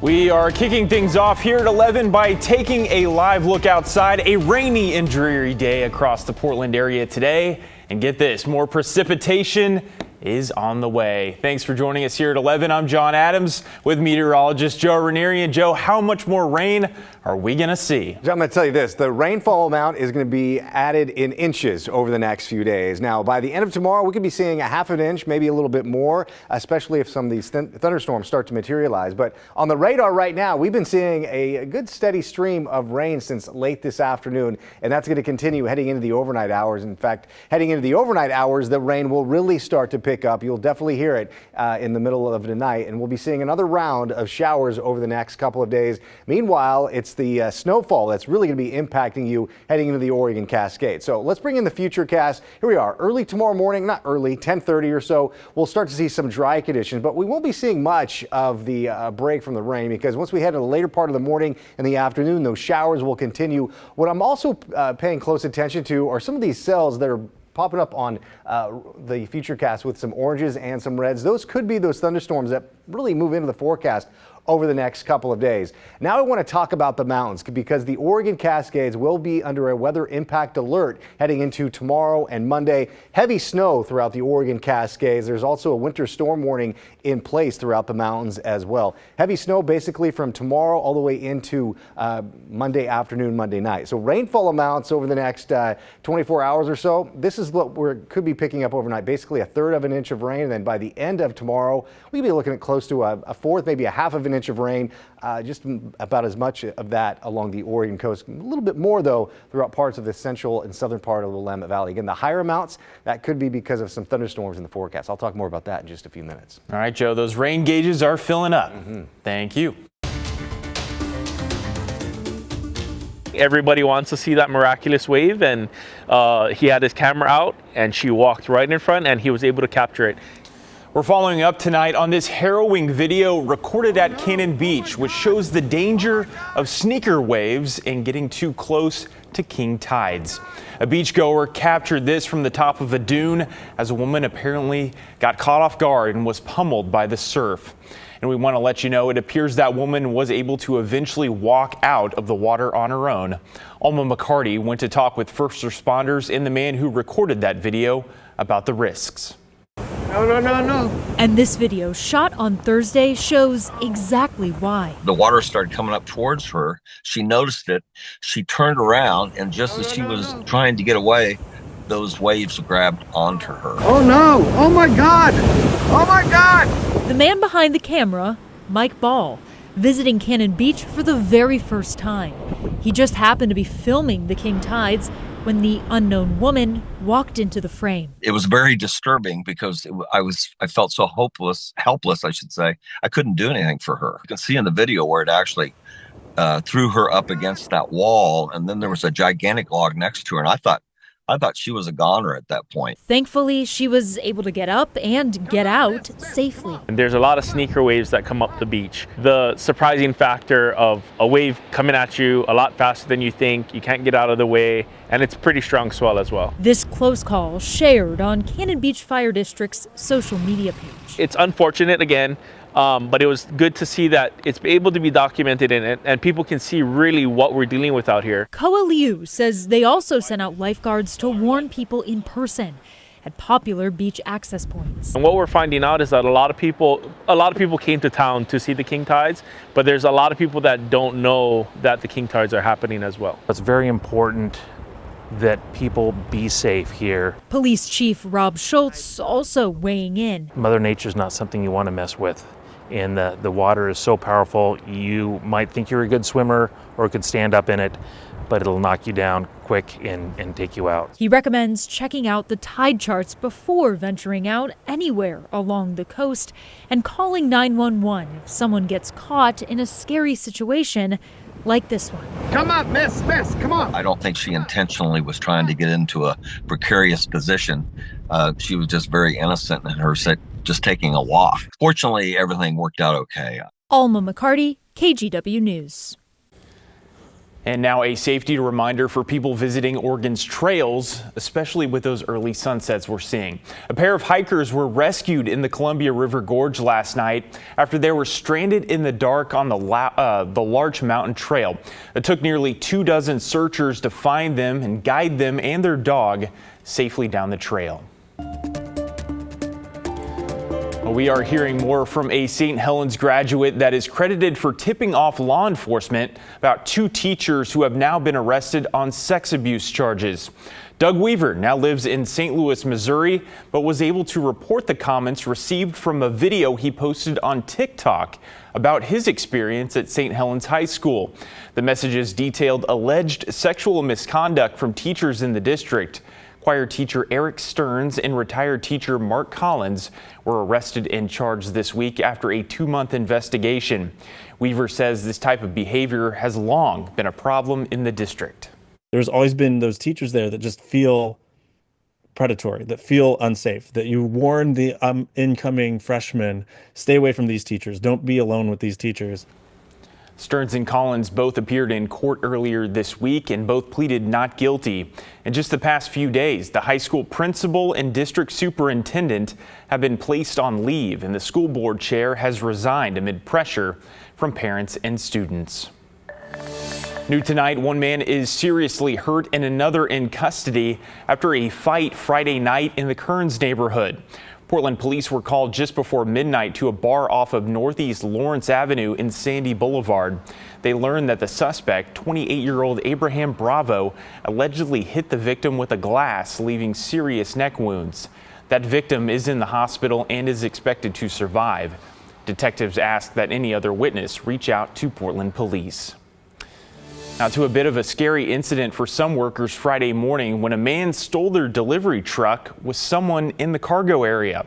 We are kicking things off here at 11 by taking a live look outside. A rainy and dreary day across the Portland area today. And get this, more precipitation is on the way. Thanks for joining us here at 11. I'm John Adams with meteorologist Joe Ranieri. And Joe, how much more rain are we going to see? John, I'm going to tell you this. The rainfall amount is going to be added in inches over the next few days. Now, by the end of tomorrow, we could be seeing a half an inch, maybe a little bit more, especially if some of these thunderstorms start to materialize. But on the radar right now, we've been seeing a good steady stream of rain since late this afternoon, and that's going to continue heading into the overnight hours. In fact, heading into the overnight hours, the rain will really start to pick up. You'll definitely hear it in the middle of the night, and we'll be seeing another round of showers over the next couple of days. Meanwhile, it's the snowfall that's really going to be impacting you heading into the Oregon Cascade. So let's bring in the futurecast. Here we are, early tomorrow morning, not early, 10:30 or so. We'll start to see some dry conditions, but we won't be seeing much of the break from the rain, because once we head to the later part of the morning and the afternoon, those showers will continue. What I'm also paying close attention to are some of these cells that are popping up on the futurecast with some oranges and some reds. Those could be those thunderstorms that really move into the forecast over the next couple of days. Now I want to talk about the mountains, because the Oregon Cascades will be under a weather impact alert heading into tomorrow and Monday. Heavy snow throughout the Oregon Cascades. There's also a winter storm warning in place throughout the mountains as well. Heavy snow basically from tomorrow all the way into Monday afternoon, Monday night. So rainfall amounts over the next 24 hours or so. This is what we could be picking up overnight, basically a third of an inch of rain. And then by the end of tomorrow, we'll be looking at close to a fourth, maybe a half of an inch of rain, just about as much of that along the Oregon coast. A little bit more, though, throughout parts of the central and southern part of the Willamette Valley. Again, the higher amounts, that could be because of some thunderstorms in the forecast. I'll talk more about that in just a few minutes. All right, Joe, those rain gauges are filling up. Thank you. Everybody wants to see that miraculous wave, and he had his camera out, and she walked right in front, and he was able to capture it. We're following up tonight on this harrowing video recorded at Cannon Beach, which shows the danger of sneaker waves and getting too close to king tides. A beachgoer captured this from the top of a dune as a woman apparently got caught off guard and was pummeled by the surf. And we want to let you know it appears that woman was able to eventually walk out of the water on her own. Alma McCarty went to talk with first responders and the man who recorded that video about the risks. No. And this video shot on Thursday shows exactly why. The water started coming up towards her. She noticed it. She turned around, and just as she was trying to get away, those waves grabbed onto her. Oh no! Oh my God! Oh my God! The man behind the camera, Mike Ball, visiting Cannon Beach for the very first time. He just happened to be filming the king tides when the unknown woman walked into the frame. It was very disturbing because I felt so helpless, I should say. I couldn't do anything for her. You can see in the video where it actually threw her up against that wall, and then there was a gigantic log next to her, and I thought she was a goner at that point. Thankfully, she was able to get up and get out safely. And there's a lot of sneaker waves that come up the beach. The surprising factor of a wave coming at you a lot faster than you think, you can't get out of the way, and it's pretty strong swell as well. This close call shared on Cannon Beach Fire District's social media page. It's unfortunate again, but it was good to see that it's able to be documented in it, and people can see really what we're dealing with out here. Koa Liu says they also sent out lifeguards to warn people in person at popular beach access points. And what we're finding out is that a lot of people came to town to see the king tides, but there's a lot of people that don't know that the king tides are happening as well. It's very important that people be safe here. Police Chief Rob Schultz also weighing in. Mother Nature's not something you want to mess with. And the water is so powerful, you might think you're a good swimmer or could stand up in it, but it'll knock you down quick and take you out. He recommends checking out the tide charts before venturing out anywhere along the coast and calling 911 if someone gets caught in a scary situation like this one. Come on, miss, come on. I don't think she intentionally was trying to get into a precarious position. She was just very innocent in her just taking a walk. Fortunately, everything worked out okay. Alma McCarty, KGW News. And now a safety reminder for people visiting Oregon's trails, especially with those early sunsets we're seeing. A pair of hikers were rescued in the Columbia River Gorge last night after they were stranded in the dark on the Larch Mountain Trail. It took nearly 24 searchers to find them and guide them and their dog safely down the trail. We are hearing more from a St. Helens graduate that is credited for tipping off law enforcement about 2 teachers who have now been arrested on sex abuse charges. Doug Weaver now lives in St. Louis, Missouri, but was able to report the comments received from a video he posted on TikTok about his experience at St. Helens High School. The messages detailed alleged sexual misconduct from teachers in the district. Choir teacher Eric Stearns and retired teacher Mark Collins were arrested and charged this week after a 2-month investigation. Weaver says this type of behavior has long been a problem in the district. There's always been those teachers there that just feel predatory, that feel unsafe, that you warn the incoming freshmen, stay away from these teachers, don't be alone with these teachers. Stearns and Collins both appeared in court earlier this week and both pleaded not guilty. In just the past few days, the high school principal and district superintendent have been placed on leave, and the school board chair has resigned amid pressure from parents and students. New tonight, one man is seriously hurt and another in custody after a fight Friday night in the Kearns neighborhood. Portland police were called just before midnight to a bar off of Northeast Lawrence Avenue in Sandy Boulevard. They learned that the suspect, 28-year-old Abraham Bravo, allegedly hit the victim with a glass, leaving serious neck wounds. That victim is in the hospital and is expected to survive. Detectives asked that any other witness reach out to Portland police. Now to a bit of a scary incident for some workers Friday morning when a man stole their delivery truck with someone in the cargo area.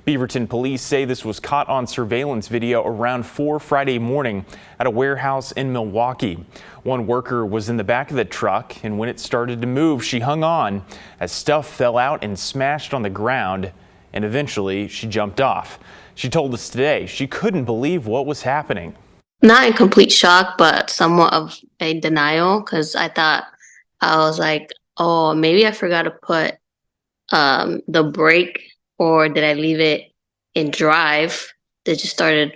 Beaverton police say this was caught on surveillance video around 4 Friday morning at a warehouse in Milwaukee. One worker was in the back of the truck, and when it started to move, she hung on as stuff fell out and smashed on the ground, and eventually she jumped off. She told us today she couldn't believe what was happening. Not in complete shock, but somewhat of a denial, because I was like, oh, maybe I forgot to put the brake, or did I leave it in drive? They just started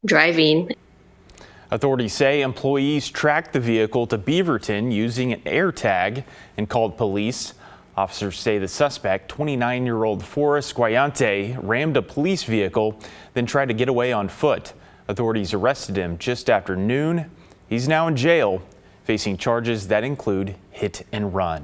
driving. Authorities say employees tracked the vehicle to Beaverton using an AirTag and called police. Officers say the suspect, 29-year-old Forrest Guayante, rammed a police vehicle, then tried to get away on foot. Authorities arrested him just after noon. He's now in jail, facing charges that include hit and run.